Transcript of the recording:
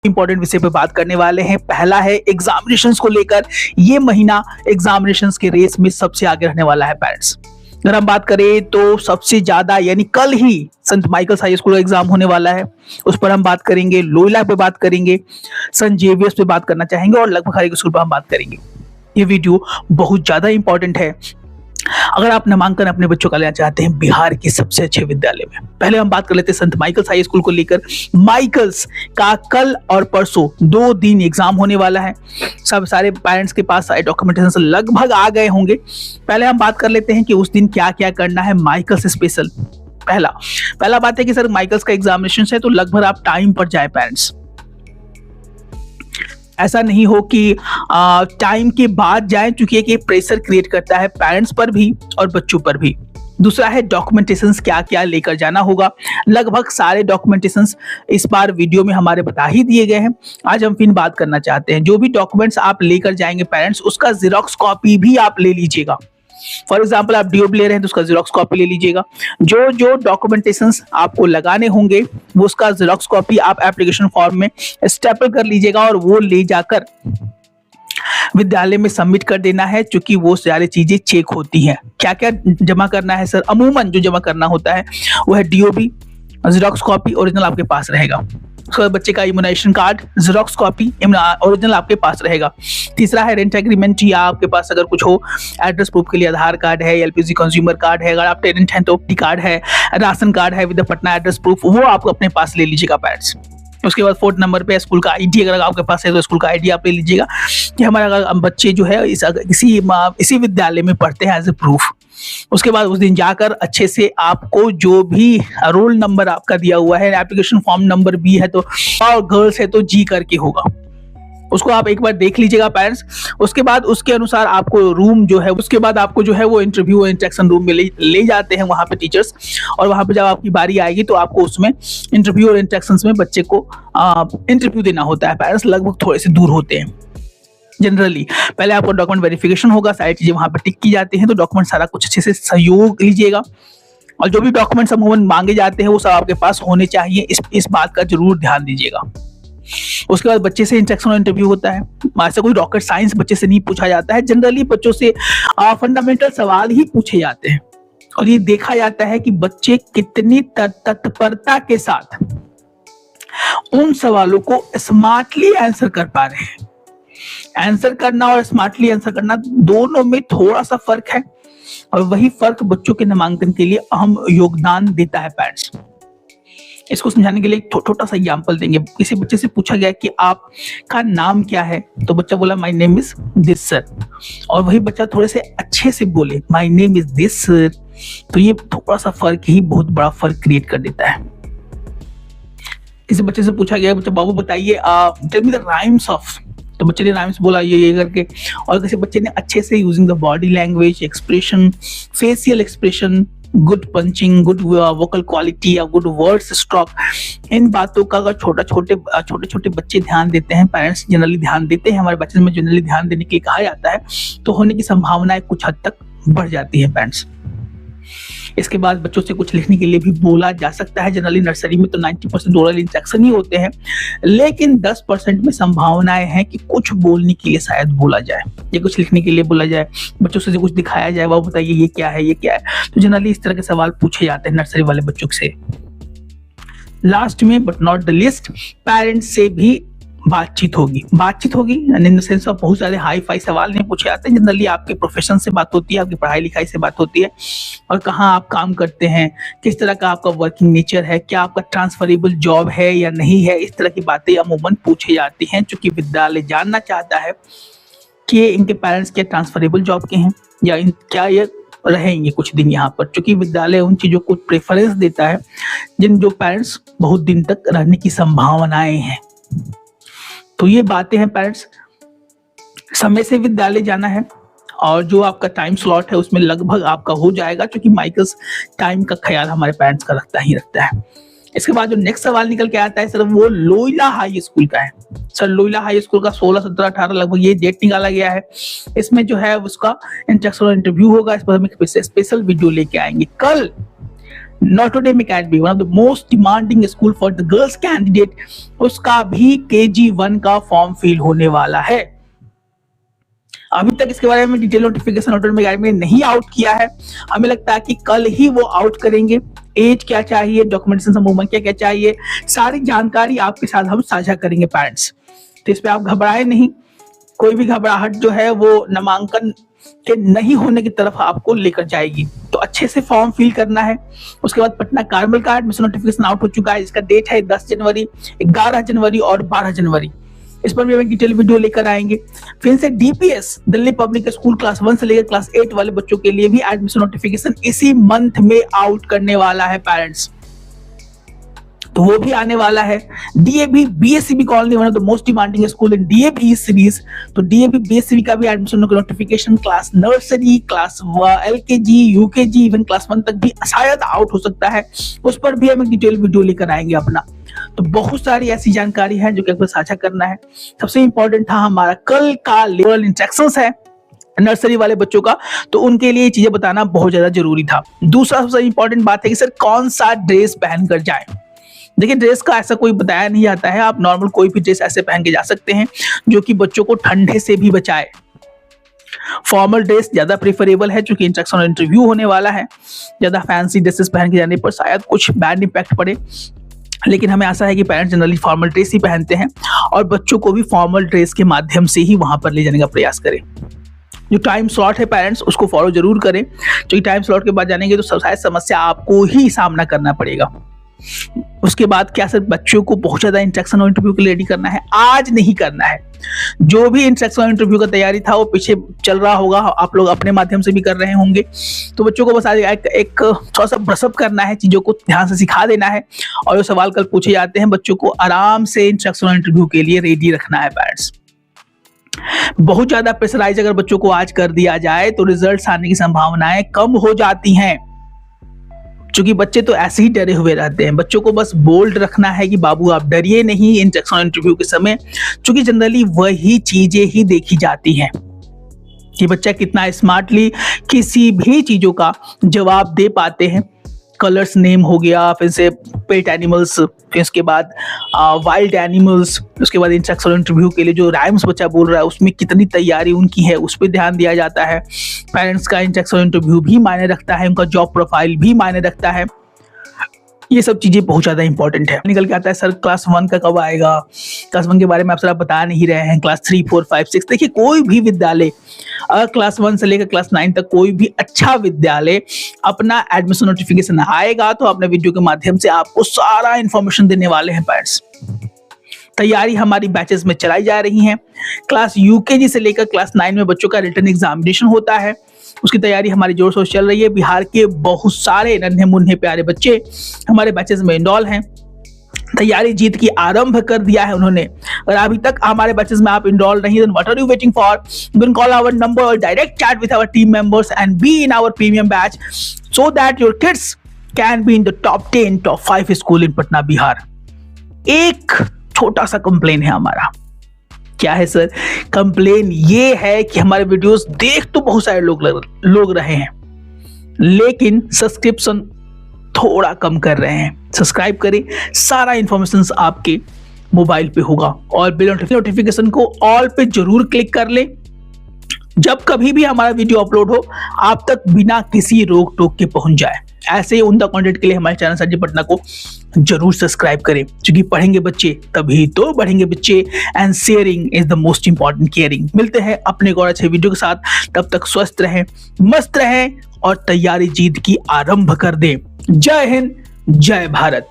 Important विषय पे बात करने वाले हैं। पहला है एग्जामिनेशंस को लेकर। ये महीना एग्जामिनेशंस के रेस में सबसे आगे रहने वाला है पेरेंट्स। अगर हम बात करें तो सबसे ज्यादा यानी कल ही संत माइकल्स हाई स्कूल का एग्जाम होने वाला है, उस पर हम बात करेंगे। लोयला पे बात करेंगे, संत जेवियर्स पे बात करना चाहेंगे और लगभग हर एक स्कूल पर हम बात करेंगे। ये वीडियो बहुत ज्यादा इंपॉर्टेंट है अगर आप नामांकन अपने बच्चों का लेना चाहते हैं बिहार के सबसे अच्छे विद्यालय में। पहले हम बात कर लेते हैं संत माइकल्स हाई स्कूल को लेकर। माइकल्स का कल और परसों 2 दिन एग्जाम होने वाला है। सब सारे पेरेंट्स के पास सारे डॉक्यूमेंटेशन लगभग आ गए होंगे। पहले हम बात कर लेते हैं कि उस दिन क्या क्या करना है माइकल्स स्पेशल। पहला बात है कि सर माइकल्स का एग्जामिनेशन है तो लगभग आप टाइम पर जाए पेरेंट्स। ऐसा नहीं हो कि टाइम के बाद जाएं, क्योंकि एक प्रेशर क्रिएट करता है पेरेंट्स पर भी और बच्चों पर भी। दूसरा है डॉक्यूमेंटेशंस क्या क्या लेकर जाना होगा। लगभग सारे डॉक्यूमेंटेशंस इस बार वीडियो में हमारे बता ही दिए गए हैं। आज हम फिर बात करना चाहते हैं जो भी डॉक्यूमेंट्स आप लेकर जाएंगे पेरेंट्स, उसका जेरॉक्स कॉपी भी आप ले लीजिएगा। फॉर एग्जाम्पल आप डीओ ले रहे हैं तो उसका जेरॉक्स कॉपी ले लीजिएगा। जो जो डॉक्यूमेंटेशंस आपको लगाने होंगे वो उसका जेरॉक्स कॉपी आप एप्लीकेशन फॉर्म में स्टेपल कर लीजिएगा और वो ले जाकर विद्यालय में सबमिट कर देना है, क्योंकि वो सारी चीजें चेक होती हैं। क्या क्या जमा करना है सर? अमूमन जो जमा करना होता है वो है डीओबी, जेरॉक्स कॉपी ओरिजिनल आपके पास रहेगा। उसके बाद बच्चे का immunization card, xerox copy original आपके पास रहेगा। तीसरा है रेंट एग्रीमेंट, या आपके पास अगर कुछ हो एड्रेस प्रूफ के लिए आधार कार्ड है, एलपीजी कंज्यूमर कार्ड है, अगर आप टेनेंट हैं तो कार्ड है, राशन कार्ड है विद पटना एड्रेस प्रूफ, वो आप अपने पास ले लीजिएगा पेरेंट्स। उसके बाद 4th नंबर पे स्कूल का आईडी अगर आपके पास है तो स्कूल का आईडी आप ले लीजिएगा कि हमारा अगर बच्चे जो है इसी विद्यालय में पढ़ते हैं एज ए प्रूफ। उसके बाद उस दिन जाकर अच्छे से आपको जो भी रोल नंबर आपका दिया हुआ है, एप्लीकेशन फॉर्म नंबर भी है तो, और गर्ल्स है तो जी करके होगा, उसको आप एक बार देख लीजिएगा पेरेंट्स। उसके बाद उसके अनुसार आपको रूम जो है, उसके बाद आपको जो है वो इंटरव्यू और इंटरेक्शन रूम में ले जाते हैं वहां पे टीचर्स, और वहां पे जब आपकी बारी आएगी तो आपको उसमें इंटरव्यू और इंटरेक्शन में बच्चे को इंटरव्यू देना होता है। पेरेंट्स लगभग थोड़े से दूर होते हैं जनरली। पहले आपको डॉक्यूमेंट वेरिफिकेशन होगा, सारी चीजें वहां पर टिक की जाती हैं, तो डॉक्यूमेंट सारा कुछ अच्छे से सहयोग लीजिएगा और जो भी डॉक्यूमेंट्स अमूमन मांगे जाते हैं वो सब आपके पास होने चाहिए। इस बात का जरूर ध्यान दीजिएगा। उसके बाद बच्चे से इंटरेक्शन इंटरव्यू होता है। ऐसा कोई रॉकेट साइंस बच्चे से नहीं पूछा जाता है, जनरली बच्चों से फंडामेंटल सवाल ही पूछे जाते हैं और ये देखा जाता है कि बच्चे कितनी तत्परता के साथ उन सवालों को स्मार्टली आंसर कर पा रहे हैं। आंसर करना और स्मार्टली आंसर करना दोनों में थोड़ा सा फर्क है और वही फर्क बच्चों के नामांकन के लिए अहम योगदान देता है पेरेंट्स। इसको समझाने के लिए एक छोटा सा एग्जांपल देंगे। किसी बच्चे से पूछा गया कि आपका नाम क्या है, तो बच्चा बोला my name is this sir, और वही बच्चा थोड़े से अच्छे से बोले my name is this sir, तो ये थोड़ा सा फर्क ही बहुत बड़ा फर्क क्रिएट कर देता है। किसी बच्चे से पूछा गया बच्चा बाबू बताइए tell me the rhymes of, तो बच्चे ने राइम्स बोला ये करके, और किसी बच्चे ने अच्छे से using the body language, expression, facial expression, good punching, good vocal quality या गुड वर्ड्स स्ट्रोक, इन बातों का अगर छोटे छोटे बच्चे ध्यान देते हैं, पेरेंट्स जनरली ध्यान देते हैं, हमारे बच्चे में जनरली ध्यान देने के लिए कहा जाता है, तो होने की संभावनाएं कुछ हद तक बढ़ जाती है पेरेंट्स। इसके बाद बच्चों से कुछ लिखने के लिए भी बोला जा सकता है। जनरली नर्सरी में तो 90% ओरल इंस्ट्रक्शन ही होते हैं, लेकिन 10% में संभावनाएं हैं कि कुछ बोलने के लिए शायद बोला जाए या कुछ लिखने के लिए बोला जाए, बच्चों से कुछ दिखाया जाए, वो बताइए ये क्या है, ये क्या है। तो जनरली इस तरह के सवाल पूछे जाते हैं नर्सरी वाले बच्चों से। लास्ट में but not the list, parents से भी बातचीत होगी इन द सेंस ऑफ बहुत सारे हाई फाई सवाल नहीं पूछे जाते हैं। जनरली आपके प्रोफेशन से बात होती है, आपकी पढ़ाई लिखाई से बात होती है, और कहाँ आप काम करते हैं, किस तरह का आपका वर्किंग नेचर है, क्या आपका ट्रांसफरेबल जॉब है या नहीं है, इस तरह की बातें अमूमन पूछी जाती हैं, क्योंकि विद्यालय जानना चाहता है कि इनके पेरेंट्स क्या ट्रांसफरेबल जॉब के हैं या क्या ये रहेंगे कुछ दिन यहाँ पर, क्योंकि विद्यालय उन चीजों को प्रेफरेंस देता है जो पेरेंट्स बहुत दिन तक रहने की संभावनाएं हैं। तो ये बातें हैं पेरेंट्स, समय से विद्यालय जाना है और जो आपका टाइम स्लॉट है उसमें लगभग आपका हो जाएगा, क्योंकि माइकल्स टाइम का ख्याल हमारे पेरेंट्स का रखता है। इसके बाद जो नेक्स्ट सवाल निकल के आता है सर वो लोयला हाई स्कूल का है। सर लोयला हाई स्कूल का 16, 17, 18 लगभग ये डेट निकाला गया है। इसमें जो है उसका इंटरेक्शन इंटरव्यू होगा, इस पर हम एक स्पेशल वीडियो लेके आएंगे। कल Notre Dame academy, one of the most demanding school for the girls candidate, उसका भी KG1 का फॉर्म फिल होने वाला है। अभी तक इसके बारे में डिटेल नोटिफिकेशन नॉटर डेम अकेडमी ने नहीं आउट किया है, हमें लगता है कि कल ही वो आउट करेंगे। एज क्या चाहिए, डॉक्यूमेंटेशन मूवमेंट क्या क्या चाहिए, सारी जानकारी आपके साथ हम साझा करेंगे पेरेंट्स। तो इस पे आप घबराए नहीं, कोई भी घबराहट जो है वो नामांकन के नहीं होने की तरफ आपको लेकर जाएगी। तो अच्छे से फॉर्म फिल करना है। उसके बाद पटना कार्मल का एडमिशन नोटिफिकेशन आउट हो चुका है, इसका डेट है 10 जनवरी, 11 जनवरी और 12 जनवरी। इस पर भी हम डिटेल वीडियो लेकर आएंगे। फिर से DPS Delhi public school class 1 से लेकर क्लास 8 वाले बच्चों के लिए भी एडमिशन नोटिफिकेशन इसी मंथ में आउट करने वाला है पेरेंट्स, तो वो भी आने वाला है। DAV BSCB colony, one of the most demanding school in DAV series, तो DAV BSCB का भी admission notification class nursery, class LKG, UKG, even class 1 तक भी शायद आउट हो सकता है। उस पर भी हम एक डिटेल वीडियो लेकर आएंगे अपना। तो बहुत सारी ऐसी जानकारी है जो कि आपको साझा करना है। सबसे इंपॉर्टेंट था हमारा कल का लेवल इंस्ट्रक्शंस है नर्सरी वाले बच्चों का, तो उनके लिए चीजें बताना बहुत ज्यादा जरूरी था। दूसरा सबसे इंपॉर्टेंट बात है कि सर कौन सा ड्रेस पहन कर जाए। देखिए ड्रेस का ऐसा कोई बताया नहीं जाता है, आप नॉर्मल कोई भी ड्रेस ऐसे पहन के जा सकते हैं जो कि बच्चों को ठंडे से भी बचाए। फॉर्मल ड्रेस ज्यादा प्रेफरेबल है क्योंकि इंस्ट्रक्शन इंटरव्यू होने वाला है। ज्यादा फैंसी ड्रेसेस पहन के जाने पर शायद कुछ बैड इंपैक्ट पड़े, लेकिन हमें आशा है कि पेरेंट्स जनरली फॉर्मल ड्रेस ही पहनते हैं और बच्चों को भी फॉर्मल ड्रेस के माध्यम से ही वहां पर ले जाने का प्रयास करें। जो टाइम स्लॉट है पेरेंट्स उसको फॉलो जरूर करें, क्योंकि टाइम स्लॉट के बाद जानेंगे तो शायद समस्या आपको ही सामना करना पड़ेगा। उसके बाद क्या सर बच्चों को बहुत ज्यादा इंस्ट्रक्शन और इंटरव्यू के लिए रेडी करना है? आज नहीं करना है। जो भी इंस्ट्रक्शन और इंटरव्यू का तैयारी था वो पीछे चल रहा होगा, आप लोग अपने माध्यम से भी कर रहे होंगे। तो बच्चों को बस आज एक थोड़ा सा ब्रशअप करना है, चीजों को ध्यान से सिखा देना है और जो सवाल कल पूछे जाते हैं बच्चों को आराम से इंस्ट्रक्शन और इंटरव्यू के लिए रेडी रखना है पेरेंट्स। बहुत ज्यादा प्रेशराइज अगर बच्चों को आज कर दिया जाए तो रिजल्ट्स आने की संभावनाएं कम हो जाती हैं, क्योंकि बच्चे तो ऐसे ही डरे हुए रहते हैं। बच्चों को बस बोल्ड रखना है कि बाबू आप डरिए नहीं इंस्ट्रक्शन इंटरव्यू के समय, क्योंकि जनरली वही चीजें ही देखी जाती हैं कि बच्चा कितना स्मार्टली किसी भी चीजों का जवाब दे पाते हैं। कलर्स नेम हो गया, फिर से पेट एनिमल्स, फिर उसके बाद वाइल्ड एनिमल्स, उसके बाद इंस्ट्रक्शन इंटरव्यू के लिए जो राइम्स बच्चा बोल रहा है उसमें कितनी तैयारी उनकी है उस पर ध्यान दिया जाता है। पेरेंट्स का इंस्ट्रक्शन इंटरव्यू भी मायने रखता है, उनका जॉब प्रोफाइल भी मायने रखता है। ये सब चीजें बहुत ज्यादा इंपॉर्टेंट है। निकल के आता है सर क्लास 1 का कब आएगा, क्लास 1 के बारे में आप सर बता नहीं रहे हैं, क्लास 3, 4, 5, 6। देखिए कोई भी विद्यालय अगर क्लास 1 से लेकर क्लास 9 तक कोई भी अच्छा विद्यालय अपना एडमिशन नोटिफिकेशन आएगा तो अपने वीडियो के माध्यम से आपको सारा इंफॉर्मेशन देने वाले हैं पेरेंट्स। तैयारी हमारी बैचेस में चलाई जा रही है। क्लास UKG से लेकर क्लास 9 में बच्चों का रिटन एग्जामिनेशन होता है, उसकी तैयारी हमारी जोर शोर चल रही है। बिहार के बहुत सारे नन्हे मुन्ने प्यारे बच्चे हमारे बैचेस में इनरोल हैं, तैयारी जीत की आरंभ कर दिया है उन्होंने। अगर अभी तक हमारे बैचेस में आप इनरोल नहीं then what are you waiting for? You can call our number और direct chat with our team members and be in our premium batch so that your kids can be in the top 10, top 5 school in Patna Bihar. एक छोटा सा complain है हमारा। क्या है sir? Complain ये है कि हमारे वीडियोस देख तो बहुत सारे लोग रहे हैं, लेकिन सब्सक्रिप्शन थोड़ा कम कर रहे हैं। सब्सक्राइब करें, सारा इंफॉर्मेशन आपके मोबाइल पे होगा और बिल नोटिफिकेशन को ऑल पे जरूर क्लिक कर ले। जब कभी भी हमारा वीडियो अपलोड हो आप तक बिना किसी रोक टोक के पहुंच जाए। ऐसे ही उनका कंटेंट के लिए हमारे चैनल सर जी पटना को जरूर सब्सक्राइब करें, क्योंकि पढ़ेंगे बच्चे तभी तो बढ़ेंगे बच्चे and sharing is the most important caring. मिलते हैं अपने और अच्छे वीडियो के साथ, तब तक स्वस्थ रहें, मस्त रहें और तैयारी जीत की आरंभ कर दें। जय हिंद, जय भारत।